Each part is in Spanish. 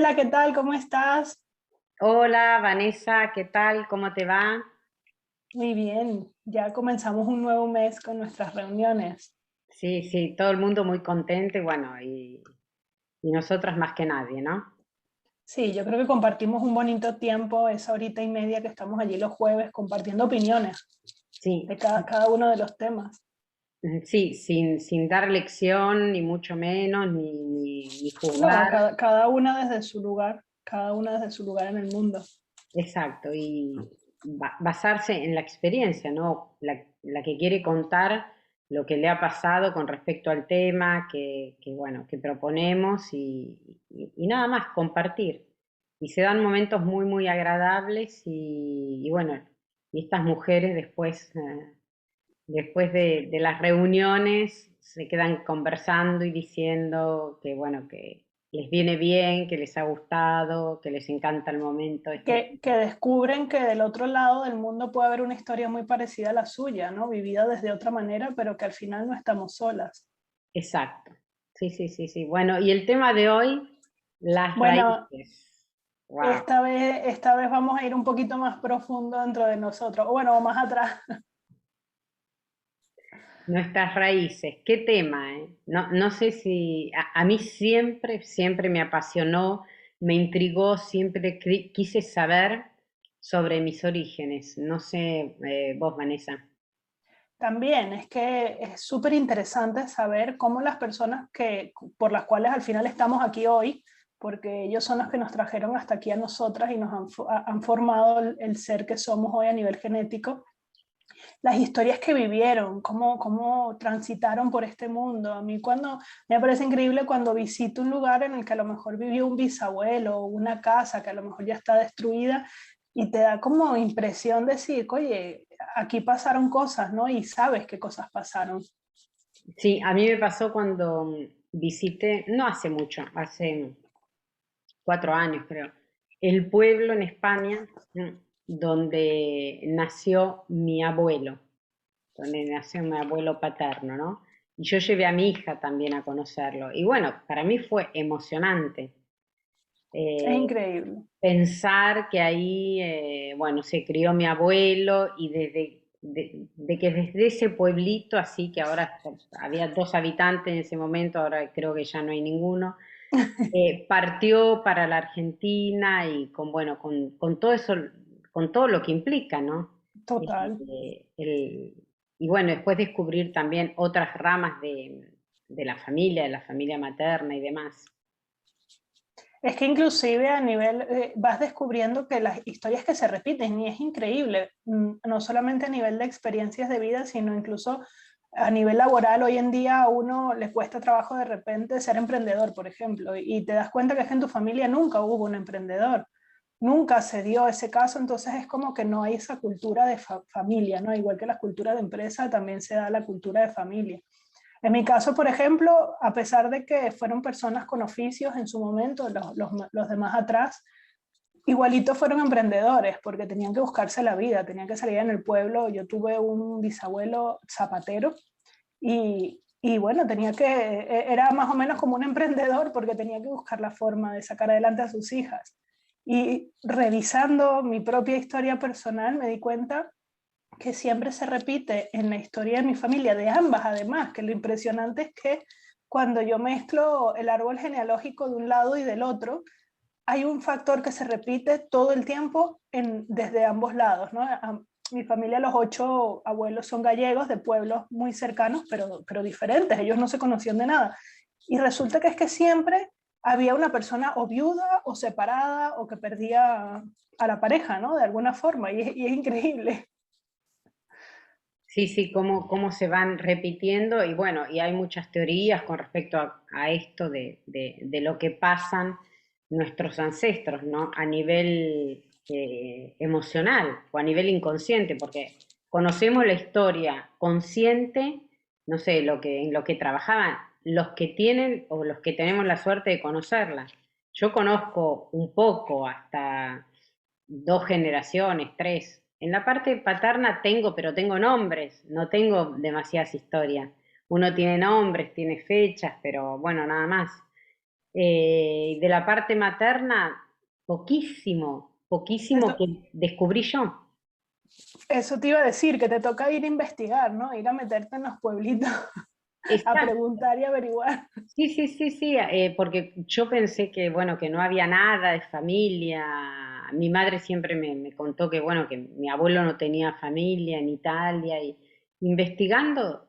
Hola, ¿qué tal? ¿Cómo estás? Hola Vanessa, ¿qué tal? ¿Cómo te va? Muy bien, ya comenzamos un nuevo mes con nuestras reuniones. Sí, sí, todo el mundo muy contento y bueno, y nosotras más que nadie, ¿no? Sí, yo creo que compartimos un bonito tiempo, esa horita y media que estamos allí los jueves compartiendo opiniones de Sí, cada uno de los temas. sí, sin dar lección, ni mucho menos, ni No, juzgar. cada una desde su lugar, cada una desde su lugar en el mundo. Exacto, y basarse en la experiencia, ¿no? La que quiere contar lo que le ha pasado con respecto al tema bueno, que proponemos y nada más, compartir. Y se dan momentos muy, muy agradables y bueno, y estas mujeres después, después de las reuniones se quedan conversando y diciendo que bueno, que les viene bien, que les ha gustado, que les encanta el momento este. Que descubren que del otro lado del mundo puede haber una historia muy parecida a la suya, ¿no? Vivida desde otra manera, pero que al final no estamos solas. Exacto. Sí, sí, sí, sí. Bueno, y el tema de hoy, las Bueno, raíces. Wow. esta vez vamos a ir un poquito más profundo dentro de nosotros, o bueno, más atrás. Nuestras raíces. Qué tema, ¿eh? No, no sé si a mí siempre, siempre me apasionó, me intrigó, siempre quise saber sobre mis orígenes. No sé, vos, Vanessa. También es que es súper interesante saber cómo las personas por las cuales al final estamos aquí hoy, porque ellos son los que nos trajeron hasta aquí a nosotras y nos han formado el ser que somos hoy a nivel genético, las historias que vivieron, cómo transitaron por este mundo. A mí me parece increíble cuando visito un lugar en el que a lo mejor vivió un bisabuelo o una casa que a lo mejor ya está destruida y te da como impresión decir, oye, aquí pasaron cosas, ¿no? Y sabes qué cosas pasaron. Sí, a mí me pasó cuando visité, no hace mucho, hace 4 años creo, el pueblo en España donde nació mi abuelo, donde nació mi abuelo paterno, ¿no? Y yo llevé a mi hija también a conocerlo. Y bueno, para mí fue emocionante Es eh, increíble. pensar que ahí, bueno, se crió mi abuelo y de que desde ese pueblito, así que ahora había 2 habitantes en ese momento, ahora creo que ya no hay ninguno, partió para la Argentina y con, bueno, con todo eso, con todo lo que implica, ¿no? Total. Este, y bueno, después descubrir también otras ramas de la familia materna y demás. Es que inclusive a nivel, vas descubriendo que las historias que se repiten y es increíble, no solamente a nivel de experiencias de vida, sino incluso a nivel laboral. Hoy en día a uno le cuesta trabajo de repente ser emprendedor, por ejemplo, y te das cuenta que es que en tu familia nunca hubo un emprendedor, nunca se dio ese caso, entonces es como que no hay esa cultura de familia, ¿no? Igual que la cultura de empresa, también se da la cultura de familia. En mi caso, por ejemplo, a pesar de que fueron personas con oficios en su momento, los demás atrás, igualito fueron emprendedores porque tenían que buscarse la vida, tenían que salir en el pueblo. Yo tuve un bisabuelo zapatero y bueno, era más o menos como un emprendedor porque tenía que buscar la forma de sacar adelante a sus hijas. Y revisando mi propia historia personal me di cuenta que siempre se repite en la historia de mi familia, de ambas además, que lo impresionante es que cuando yo mezclo el árbol genealógico de un lado y del otro, hay un factor que se repite todo el tiempo desde ambos lados, ¿no? Mi familia, los 8 abuelos son gallegos de pueblos muy cercanos, pero diferentes, ellos no se conocían de nada. Y resulta que es que siempre había una persona o viuda o separada o que perdía a la pareja, ¿no? De alguna forma, y es increíble. Sí, sí, cómo se van repitiendo y bueno, y hay muchas teorías con respecto a esto de lo que pasan nuestros ancestros, ¿no? A nivel emocional o a nivel inconsciente, porque conocemos la historia consciente, no sé, en lo que trabajaban los que tienen o los que tenemos la suerte de conocerla. Yo conozco un poco, hasta 2 generaciones, tres. En la parte paterna tengo, pero tengo nombres, no tengo demasiadas historias. Uno tiene nombres, tiene fechas, pero bueno, nada más. De la parte materna, poquísimo, poquísimo Esto- que descubrí yo. Eso te iba a decir, que te toca ir a investigar, ¿no? Ir a meterte en los pueblitos a Exacto. preguntar y averiguar. Sí, sí, sí, sí, porque yo pensé que, bueno, que no había nada de familia. Mi madre siempre me contó que, bueno, que mi abuelo no tenía familia en Italia y investigando,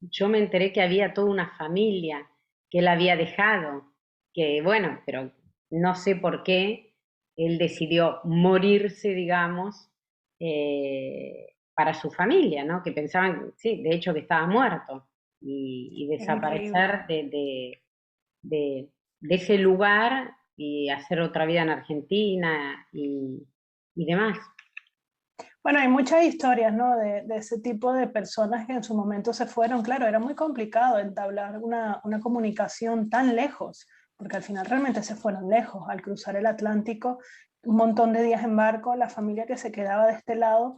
yo me enteré que había toda una familia que él había dejado, que, bueno, pero no sé por qué él decidió morirse, digamos, para su familia, ¿no? Que pensaban, sí, de hecho que estaba muerto y Es increíble. desaparecer de, de ese lugar y hacer otra vida en Argentina y demás. Bueno, hay muchas historias, ¿no? De ese tipo de personas que en su momento se fueron. Claro, era muy complicado entablar una comunicación tan lejos, porque al final realmente se fueron lejos. Al cruzar el Atlántico, un montón de días en barco, la familia que se quedaba de este lado,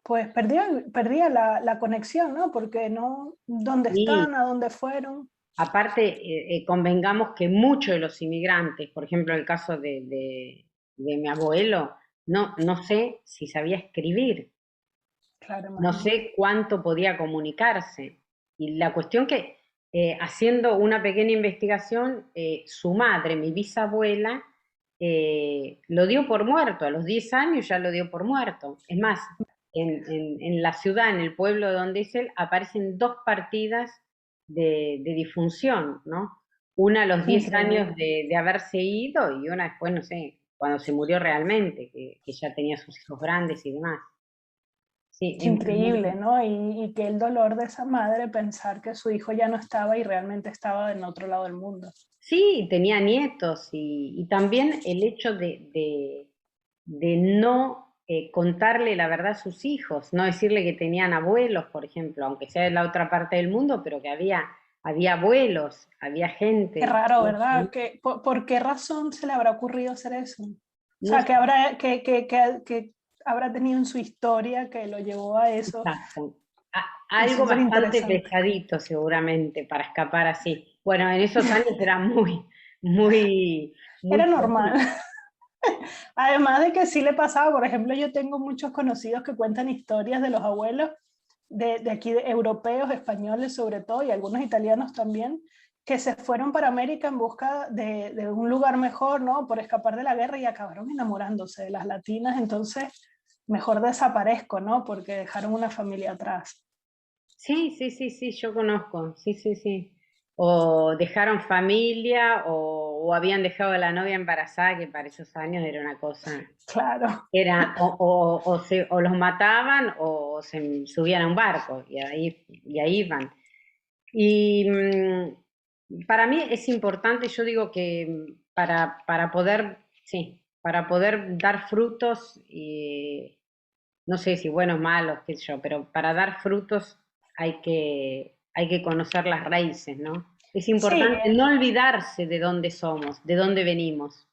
pues perdía la conexión, ¿no? Porque no, ¿dónde Y están? ¿A dónde fueron? aparte, convengamos que muchos de los inmigrantes, por ejemplo, el caso de mi abuelo, no sé si sabía escribir, Claro, no imagínate. sé cuánto podía comunicarse. Y la cuestión que, haciendo una pequeña investigación, su madre, mi bisabuela, lo dio por muerto, a los 10 años ya lo dio por muerto. Es más, en la ciudad, en el pueblo donde es él, aparecen dos partidas de difunción, ¿no? Una a los 10 años Increíble. de haberse ido y una después, no sé, cuando se murió realmente, que ya tenía sus hijos grandes y demás. Sí, Es increíble, ¿no? Y que el dolor de esa madre pensar que su hijo ya no estaba y realmente estaba en otro lado del mundo. sí, tenía nietos y también el hecho de no contarle la verdad a sus hijos, no decirle que tenían abuelos, por ejemplo, aunque sea de la otra parte del mundo, pero que había abuelos, había Qué gente. raro, ¿verdad? ¿Por qué razón se le habrá ocurrido hacer eso? O No sea, que habrá tenido en su historia que lo llevó a eso. exacto. Es Algo súper bastante interesante. pesadito seguramente para escapar así. Bueno, en esos años era muy, muy, Era muy normal. común. Además de que sí le pasaba, por ejemplo, yo tengo muchos conocidos que cuentan historias de los abuelos de aquí, de europeos, españoles sobre todo, y algunos italianos también, que se fueron para América en busca de un lugar mejor, ¿no? Por escapar de la guerra y acabaron enamorándose de las latinas, entonces mejor desaparezco, ¿no? Porque dejaron una familia atrás. Sí, sí, sí, sí, yo conozco, sí, sí, sí. O dejaron familia o habían dejado a la novia embarazada, que para esos años era una cosa, Claro. era o los mataban o se subían a un barco y ahí iban. Y para mí es importante, yo digo que para poder, sí, para poder dar frutos, no sé si buenos, malos, qué sé yo, pero para dar frutos hay que conocer las raíces, ¿no? Es Sí, importante no olvidarse de dónde somos, de dónde venimos.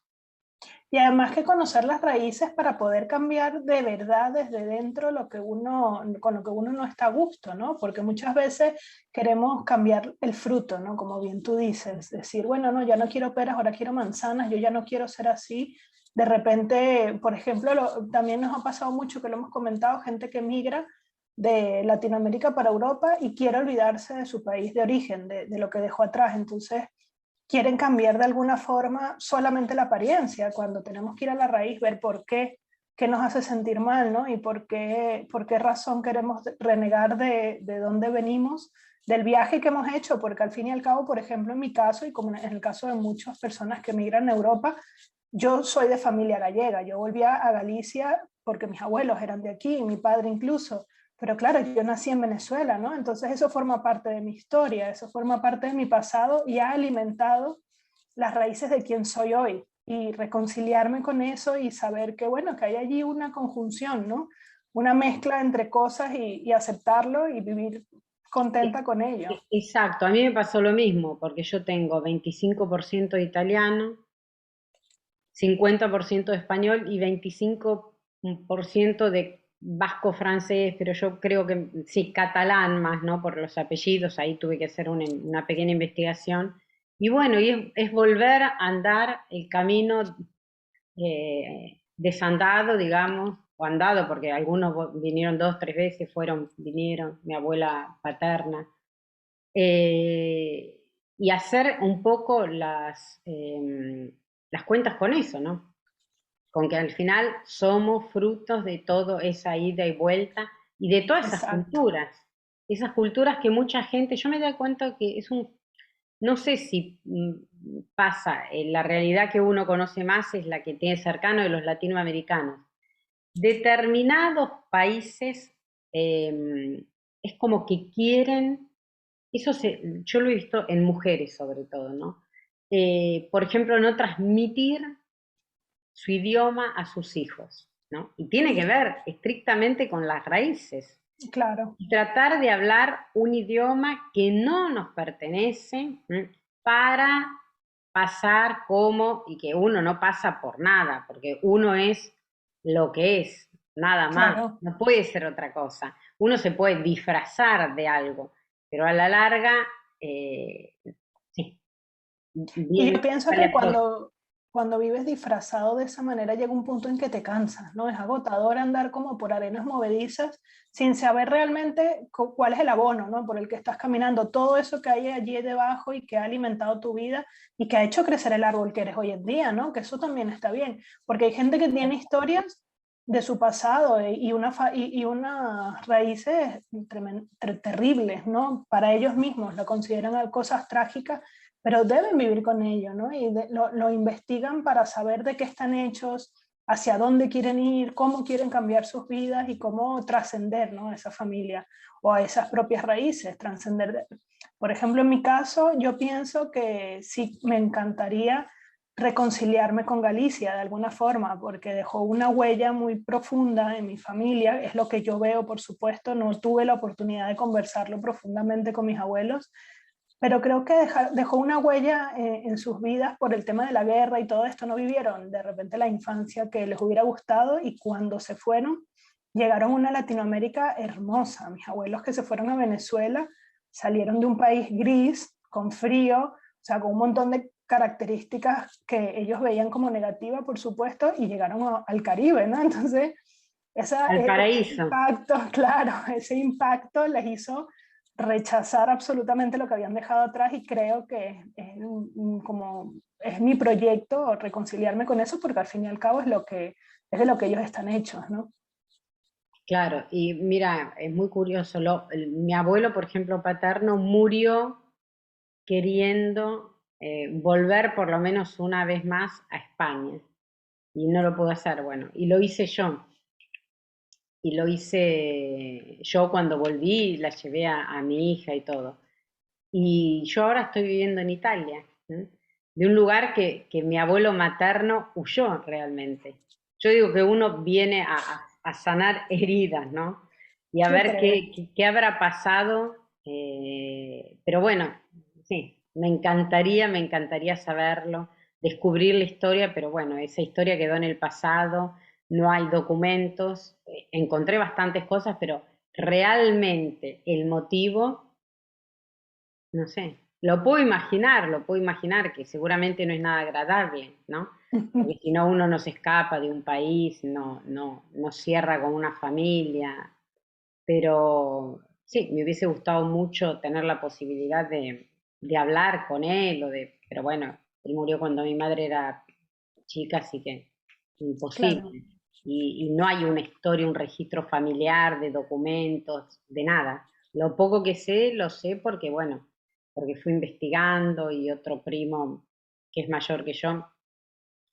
y además que conocer las raíces para poder cambiar de verdad desde dentro con lo que uno no está a gusto, ¿no? Porque muchas veces queremos cambiar el fruto, ¿no? Como bien tú dices, decir, bueno, no, ya no quiero peras, ahora quiero manzanas, yo ya no quiero ser así. De repente, por ejemplo, también nos ha pasado mucho que lo hemos comentado, gente que migra de Latinoamérica para Europa y quiere olvidarse de su país de origen, de lo que dejó atrás. Entonces, quieren cambiar de alguna forma solamente la apariencia, cuando tenemos que ir a la raíz, ver qué nos hace sentir mal, ¿no? Y por qué razón queremos renegar de dónde venimos, del viaje que hemos hecho, porque al fin y al cabo, por ejemplo, en mi caso y como en el caso de muchas personas que migran a Europa, yo soy de familia gallega, yo volví a Galicia porque mis abuelos eran de aquí, mi padre incluso, pero claro, yo nací en Venezuela, ¿no? Entonces eso forma parte de mi historia, eso forma parte de mi pasado y ha alimentado las raíces de quién soy hoy. Y reconciliarme con eso y saber que, bueno, que hay allí una conjunción, ¿no? Una mezcla entre cosas y aceptarlo y vivir contenta con ello. Exacto, a mí me pasó lo mismo, porque yo tengo 25% de italiano, 50% de español y 25% de vasco francés, pero yo creo que sí, catalán más, ¿no? Por los apellidos, ahí tuve que hacer una pequeña investigación Y bueno, es volver a andar el camino desandado, digamos, o andado, porque algunos vinieron 2, 3 veces, vinieron, mi abuela paterna, y hacer un poco las cuentas con eso, ¿no? Con que al final somos frutos de toda esa ida y vuelta y de todas Exacto. esas culturas que mucha gente, yo me doy cuenta que no sé si pasa, la realidad que uno conoce más es la que tiene cercano de los latinoamericanos. Determinados países es como que quieren, yo lo he visto en mujeres sobre todo, ¿no? Por ejemplo, no transmitir su idioma a sus hijos, ¿no? Y tiene que ver estrictamente con las raíces. Claro, Y tratar de hablar un idioma que no nos pertenece para pasar como, y que uno no pasa por nada, porque uno es lo que es, nada más, claro. no puede ser otra cosa. Uno se puede disfrazar de algo, pero a la larga, sí, Y yo bien, pienso sale que a flote. cuando vives disfrazado de esa manera llega un punto en que te cansas, ¿no? Es agotador andar como por arenas movedizas sin saber realmente cuál es el abono, ¿no? Por el que estás caminando, todo eso que hay allí debajo y que ha alimentado tu vida y que ha hecho crecer el árbol que eres hoy en día, ¿no? Que eso también está bien, porque hay gente que tiene historias de su pasado y unas raíces terribles, ¿no? Para ellos mismos, lo consideran cosas trágicas, pero deben vivir con ello, ¿no? Y lo investigan para saber de qué están hechos, hacia dónde quieren ir, cómo quieren cambiar sus vidas y cómo trascender, ¿no? A esa familia o a esas propias raíces, trascender. Por ejemplo, en mi caso, yo pienso que sí me encantaría reconciliarme con Galicia de alguna forma, porque dejó una huella muy profunda en mi familia, es lo que yo veo, por supuesto, no tuve la oportunidad de conversarlo profundamente con mis abuelos, pero creo que dejó una huella en sus vidas por el tema de la guerra y todo esto. No vivieron de repente la infancia que les hubiera gustado y cuando se fueron, llegaron a una Latinoamérica hermosa. Mis abuelos que se fueron a Venezuela salieron de un país gris, con frío, o sea, con un montón de características que ellos veían como negativas, por supuesto, y llegaron al Caribe, ¿no? Entonces, Al ese paraíso. impacto, claro, ese impacto les hizo rechazar absolutamente lo que habían dejado atrás y creo que como es mi proyecto reconciliarme con eso porque al fin y al cabo es de lo que ellos están hechos, ¿no? Claro, y mira, es muy curioso. Mi abuelo, por ejemplo, paterno, murió queriendo volver por lo menos una vez más a España y no lo pudo hacer, bueno, y lo hice yo. Y lo hice yo cuando volví, la llevé a mi hija y todo. Y yo ahora estoy viviendo en Italia, ¿sí? De un lugar que mi abuelo materno huyó realmente. Yo digo que uno viene a sanar heridas, ¿no? Y a Yo ver creo. qué habrá pasado. Pero bueno, sí, me encantaría saberlo, descubrir la historia, pero bueno, esa historia quedó en el pasado, no hay documentos, encontré bastantes cosas, pero realmente el motivo no sé, lo puedo imaginar que seguramente no es nada agradable, ¿no? Porque si no uno no se escapa de un país, no cierra con una familia, pero sí, me hubiese gustado mucho tener la posibilidad de hablar con él, pero bueno, él murió cuando mi madre era chica, así que Claro, imposible. Y no hay una historia, un registro familiar de documentos, de nada. Lo poco que sé, lo sé porque, bueno, porque fui investigando y otro primo que es mayor que yo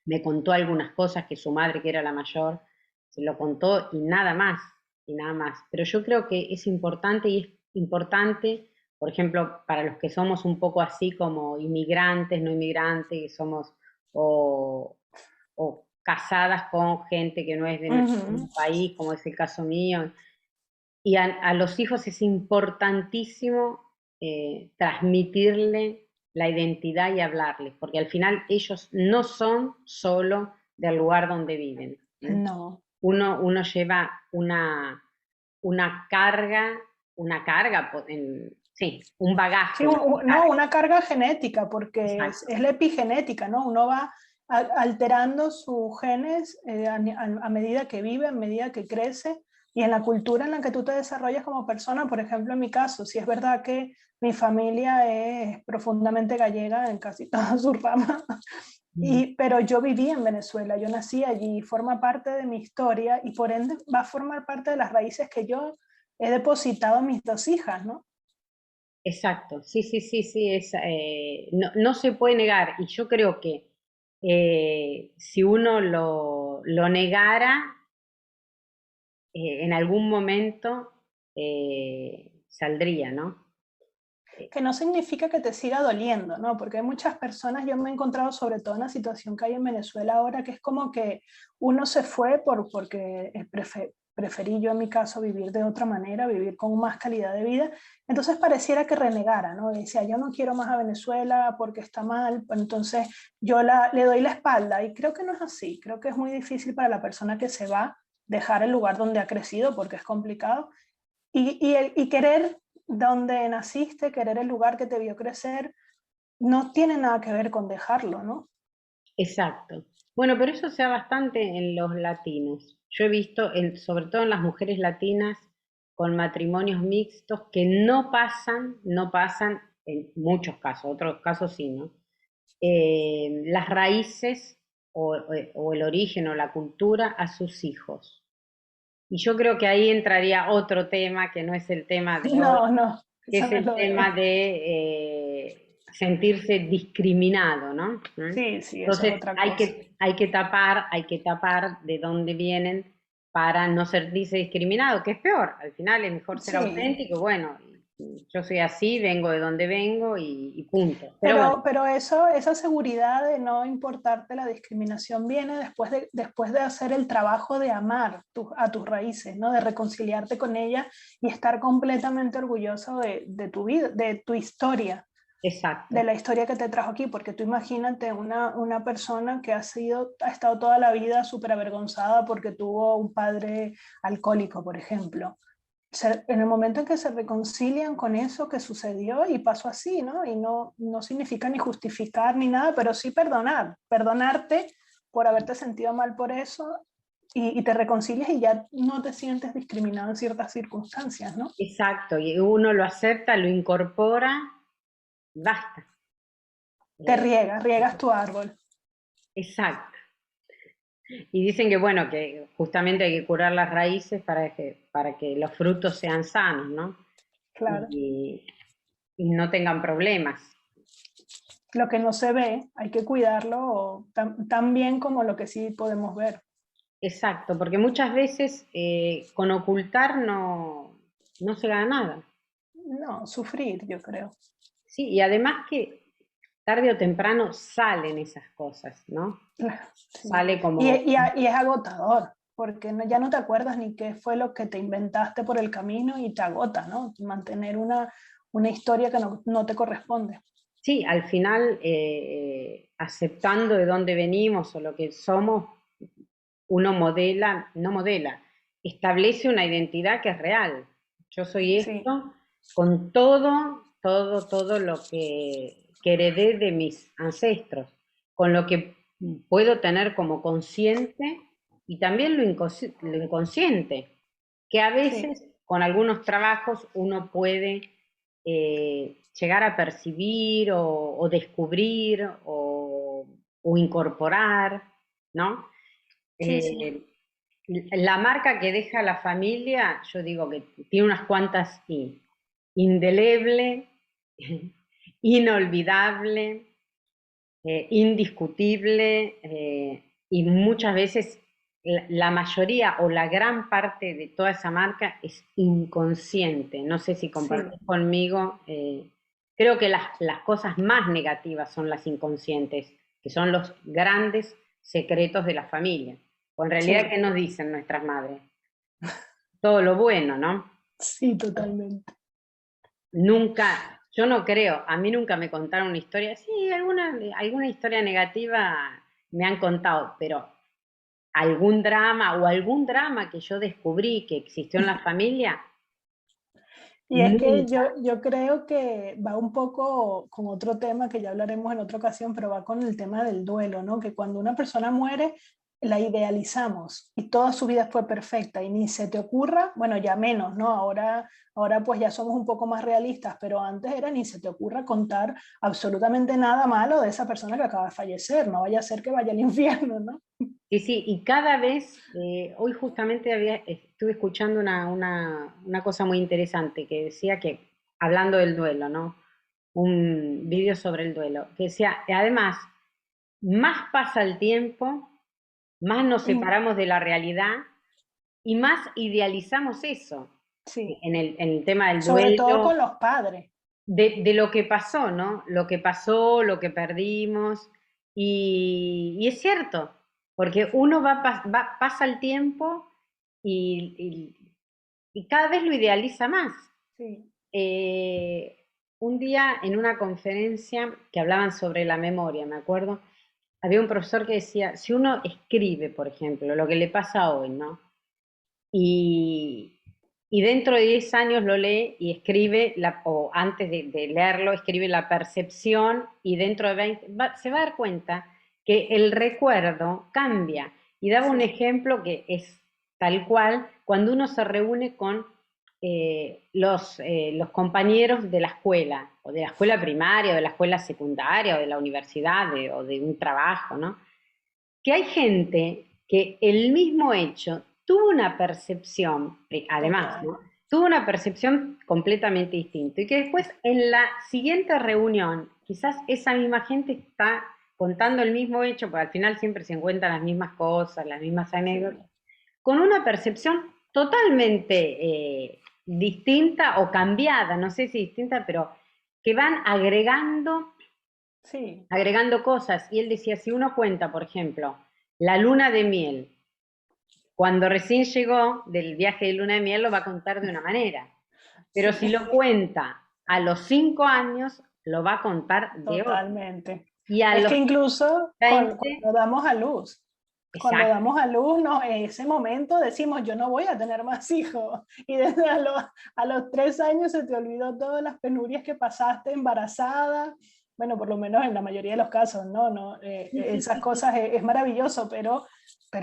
me contó algunas cosas que su madre, que era la mayor, se lo contó y nada más, y nada más. Pero yo creo que es importante y es importante, por ejemplo, para los que somos un poco así como inmigrantes, no inmigrantes, que somos o, o casadas con gente que no es de nuestro ujú, país, como es el caso mío, y a los hijos es importantísimo transmitirle la identidad y hablarles, porque al final ellos no son solo del lugar donde viven. no, Uno lleva una carga, Sí, un Sí, bagaje, una no, carga. una carga genética, porque Exacto, es la epigenética, ¿no? Uno va alterando sus genes a medida que vive, a medida que crece, y en la cultura en la que tú te desarrollas como persona. Por ejemplo, en mi caso, sí es verdad que mi familia es profundamente gallega en casi todas sus ramas, mm, pero yo viví en Venezuela, yo nací allí, forma parte de mi historia y por ende va a formar parte de las raíces que yo he depositado en mis dos hijas, ¿no? exacto, sí, sí, sí, sí, no, no se puede negar. Y yo creo que si uno lo negara, en algún momento saldría, ¿no? Que no significa que te siga doliendo, ¿no? Porque hay muchas personas, yo me he encontrado sobre todo en la situación que hay en Venezuela ahora, que es como que uno se fue porque preferí yo en mi caso vivir de otra manera, vivir con más calidad de vida, entonces pareciera que renegara, ¿no? Decía, yo no quiero más a Venezuela porque está mal, pues entonces le doy la espalda y creo que no es así, creo que es muy difícil para la persona que se va dejar el lugar donde ha crecido porque es complicado y querer donde naciste, querer el lugar que te vio crecer, no tiene nada que ver con dejarlo, ¿no? Exacto. Bueno, pero eso se da bastante en los latinos. Yo he visto, sobre todo en las mujeres latinas, con matrimonios mixtos que no pasan, en muchos casos, otros casos sí, ¿no? Las raíces o el origen o la cultura a sus hijos. Y yo creo que ahí entraría otro tema que no es el tema de hoy, No, no, que eso es no es el lo de tema hoy. de sentirse discriminado, ¿no? Sí, sí, eso es Entonces otra cosa. hay que tapar de dónde vienen para no sentirse discriminado, que es peor, al final es mejor ser Sí, auténtico, bueno, yo soy así, vengo de donde vengo y punto. Pero bueno, pero eso, esa seguridad de no importarte la discriminación viene después de hacer el trabajo de amar a tus raíces, ¿no? De reconciliarte con ellas y estar completamente orgulloso de tu vida, de tu historia, de exacto. la historia que te trajo aquí, porque tú imagínate una persona que ha estado toda la vida súper avergonzada porque tuvo un padre alcohólico, por ejemplo. En el momento en que se reconcilian con eso que sucedió y pasó así, ¿no? Y no, no significa ni justificar ni nada, pero sí perdonarte por haberte sentido mal por eso y te reconcilias y ya no te sientes discriminado en ciertas circunstancias, ¿no? Exacto, y uno lo acepta, lo incorpora, basta. Te Eh, riegas tu árbol. exacto. Y dicen que bueno, que justamente hay que curar las raíces para que los frutos sean sanos, ¿no? Claro. Y, y no tengan problemas. Lo que no se ve hay que cuidarlo tan bien como lo que sí podemos ver. Exacto, porque muchas veces con ocultar no se gana nada. No, sufrir, yo creo. Sí, y además que tarde o temprano salen esas cosas, ¿no? Sí. Sale como, Y es agotador, porque ya no te acuerdas ni qué fue lo que te inventaste por el camino y te agota, ¿no? Mantener una historia que no te corresponde. sí, al final aceptando de dónde venimos o lo que somos, uno modela, no modela, establece una identidad que es real. Yo soy Sí, esto con todo lo que heredé de mis ancestros, con lo que puedo tener como consciente y también lo inconsciente, que a sí, veces con algunos trabajos uno puede llegar a percibir o descubrir o incorporar, ¿no? sí, sí. Eh, la marca que deja la familia, yo digo que tiene unas cuantas I. Indeleble, inolvidable, indiscutible, y muchas veces la mayoría o la gran parte de toda esa marca es inconsciente. No sé si Sí, compartís conmigo. Creo que las cosas más negativas son las inconscientes, que son los grandes secretos de la familia. O en realidad, ¿qué sí, nos dicen nuestras madres? Todo lo bueno, ¿no? sí, totalmente. Nunca, yo no creo, a mí nunca me contaron una historia, sí, alguna historia negativa me han contado, pero algún drama que yo descubrí que existió en la familia, Y es que Nunca. yo creo que va un poco con otro tema que ya hablaremos en otra ocasión, pero va con el tema del duelo, ¿no? Que cuando una persona muere, la idealizamos y toda su vida fue perfecta y ni se te ocurra, bueno, ya menos, ¿no? Ahora pues ya somos un poco más realistas, pero antes era ni se te ocurra contar absolutamente nada malo de esa persona que acaba de fallecer, no vaya a ser que vaya al infierno, ¿no? Sí, sí, y cada vez, hoy justamente estuve escuchando una cosa muy interesante que decía que, hablando del duelo, ¿no? Un vídeo sobre el duelo, que decía, además, más pasa el tiempo, más nos Mm, separamos de la realidad y más idealizamos eso, sí, en el tema del sobre todo duelo, con los padres. de lo que pasó, ¿no? Lo que pasó, lo que perdimos. Y es cierto, porque uno pasa el tiempo y cada vez lo idealiza más. Sí, Eh, un día en una conferencia que hablaban sobre la memoria, me acuerdo, había un profesor que decía, si uno escribe, por ejemplo, lo que le pasa hoy, ¿no? Y, y dentro de 10 años lo lee y escribe, o antes de leerlo, escribe la percepción y dentro de 20 se va a dar cuenta que el recuerdo cambia. Y daba un sí, ejemplo que es tal cual cuando uno se reúne con los compañeros de la escuela, o de la escuela primaria, o de la escuela secundaria, o de la universidad, o de un trabajo, ¿no? Que hay gente que el mismo hecho tuvo una percepción, además, total. ¿no? Tuvo una percepción completamente distinta y que después en la siguiente reunión, quizás esa misma gente está contando el mismo hecho, porque al final siempre se encuentran las mismas cosas, las mismas anécdotas, Sí, con una percepción totalmente distinta o cambiada, no sé si distinta, pero que van sí, agregando cosas. Y él decía, si uno cuenta, por ejemplo, la luna de miel, cuando recién llegó del viaje de luna de miel lo va a contar de una manera, pero si sí, lo cuenta a los 5 años, lo va a contar de otra. totalmente. Y a Es los que incluso 20, cuando exacto. damos a luz, no, en ese momento decimos, yo no voy a tener más hijos. Y desde a los 3 años se te olvidó todas las penurias que pasaste embarazada. Bueno, por lo menos en la mayoría de los casos, ¿no? No Sí, sí, esas sí, sí. cosas es maravilloso, pero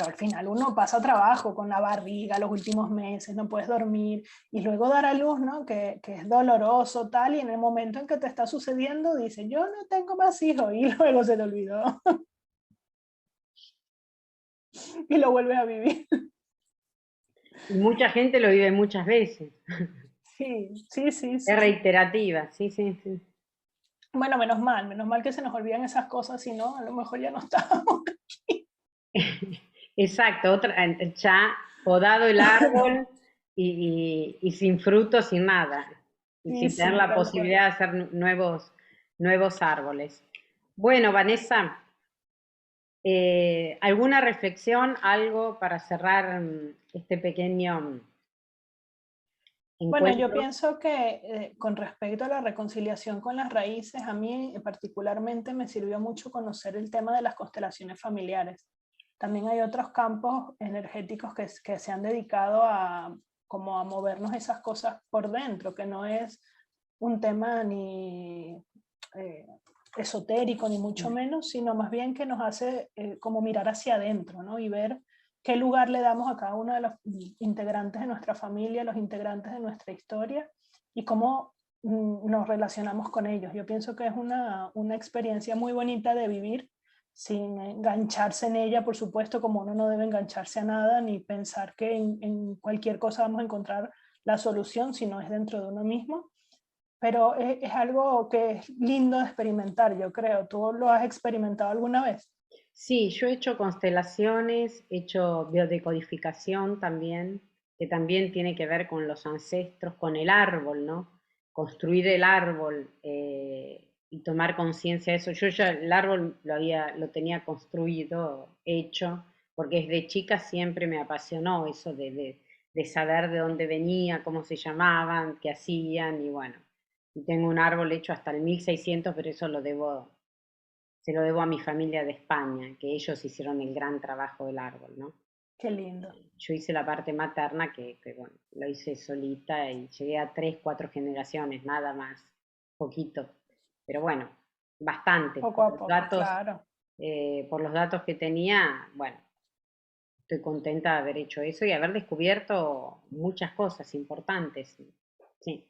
al final uno pasa trabajo con la barriga los últimos meses, no puedes dormir y luego dar a luz, ¿no? Que es doloroso, tal, y en el momento en que te está sucediendo, dice, yo no tengo más hijos, y luego se te olvidó y lo vuelves a vivir. Y mucha gente lo vive muchas veces. Sí, sí, sí, Es sí. reiterativa, sí, sí, sí. Bueno, menos mal que se nos olvidan esas cosas, si no, a lo mejor ya no estábamos. Exacto, ya podado el árbol y sin frutos, sin nada, y Sí, sin tener sí, la tal cual. posibilidad de hacer nuevos árboles. Bueno, Vanessa, ¿alguna reflexión, algo para cerrar este pequeño Bueno, yo encuentro? pienso que con respecto a la reconciliación con las raíces, a mí particularmente me sirvió mucho conocer el tema de las constelaciones familiares. También hay otros campos energéticos que se han dedicado a como a movernos esas cosas por dentro, que no es un tema ni eh, esotérico ni mucho menos, sino más bien que nos hace como mirar hacia adentro, ¿no? Y ver qué lugar le damos a cada uno de los integrantes de nuestra familia, los integrantes de nuestra historia y cómo nos relacionamos con ellos. Yo pienso que es una experiencia muy bonita de vivir sin engancharse en ella, por supuesto, como uno no debe engancharse a nada ni pensar que en cualquier cosa vamos a encontrar la solución, si no es dentro de uno mismo. Pero es algo que es lindo de experimentar, yo creo. ¿Tú lo has experimentado alguna vez? Sí, yo he hecho constelaciones, he hecho biodecodificación también, que también tiene que ver con los ancestros, con el árbol, ¿no? Construir el árbol y tomar conciencia de eso. Yo ya el árbol lo tenía construido, hecho, porque desde chica siempre me apasionó eso de saber de dónde venía, cómo se llamaban, qué hacían, y bueno, y tengo un árbol hecho hasta el 1600, pero eso se lo debo a mi familia de España, que ellos hicieron el gran trabajo del árbol, ¿no? Qué lindo. Yo hice la parte materna bueno, lo hice solita y llegué a 3, 4 generaciones, nada más, poquito. Pero bueno, bastante. Poco a poco, claro. Por los datos que tenía, bueno, estoy contenta de haber hecho eso y haber descubierto muchas cosas importantes. Sí.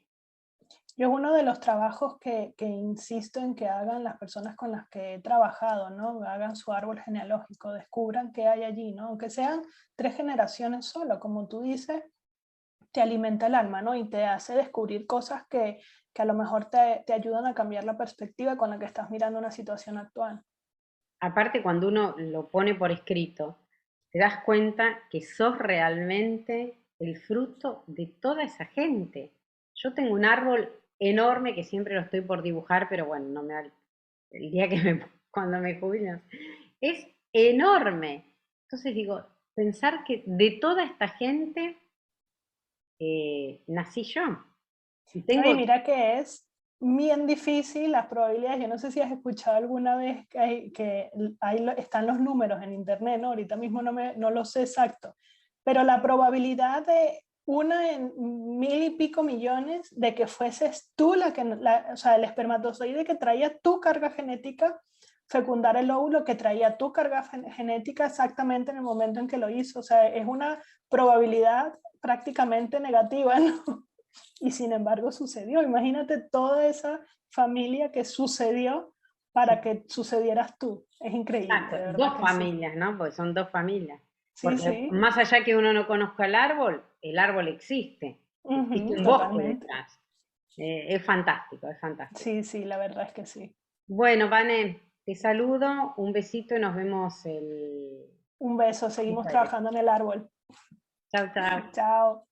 Yo es uno de los trabajos que insisto en que hagan las personas con las que he trabajado, ¿no? Hagan su árbol genealógico, descubran qué hay allí, ¿no? Aunque sean 3 generaciones solo, como tú dices, te alimenta el alma, ¿no? Y te hace descubrir cosas que a lo mejor te ayudan a cambiar la perspectiva con la que estás mirando una situación actual. Aparte, cuando uno lo pone por escrito, te das cuenta que sos realmente el fruto de toda esa gente. Yo tengo un árbol enorme que siempre lo estoy por dibujar, pero bueno, no me da el día cuando me jubilan. Es enorme. Entonces digo, pensar que de toda esta gente nací yo. Y No, y tengo, mira que es bien difícil las probabilidades. Yo no sé si has escuchado alguna vez están los números en internet, ¿no? Ahorita mismo no lo sé exacto, pero la probabilidad de 1 en 1000 y pico millones de que fueses tú o sea, el espermatozoide que traía tu carga genética, fecundar el óvulo que traía tu carga genética exactamente en el momento en que lo hizo. O sea, es una probabilidad prácticamente negativa, ¿no? Y sin embargo sucedió. Imagínate toda esa familia que sucedió para que sucedieras tú. Es increíble, exacto, de verdad dos que sí. familias, ¿no? Porque son dos familias. Sí, Porque sí, más allá que uno no conozca el árbol existe. Existe ujú, un bosque totalmente. detrás. Es fantástico, es fantástico. Sí, sí, la verdad es que sí. Bueno, Vane, te saludo, un besito y nos vemos Un beso, el seguimos jueves. trabajando en el árbol. Chao, chao. Chao.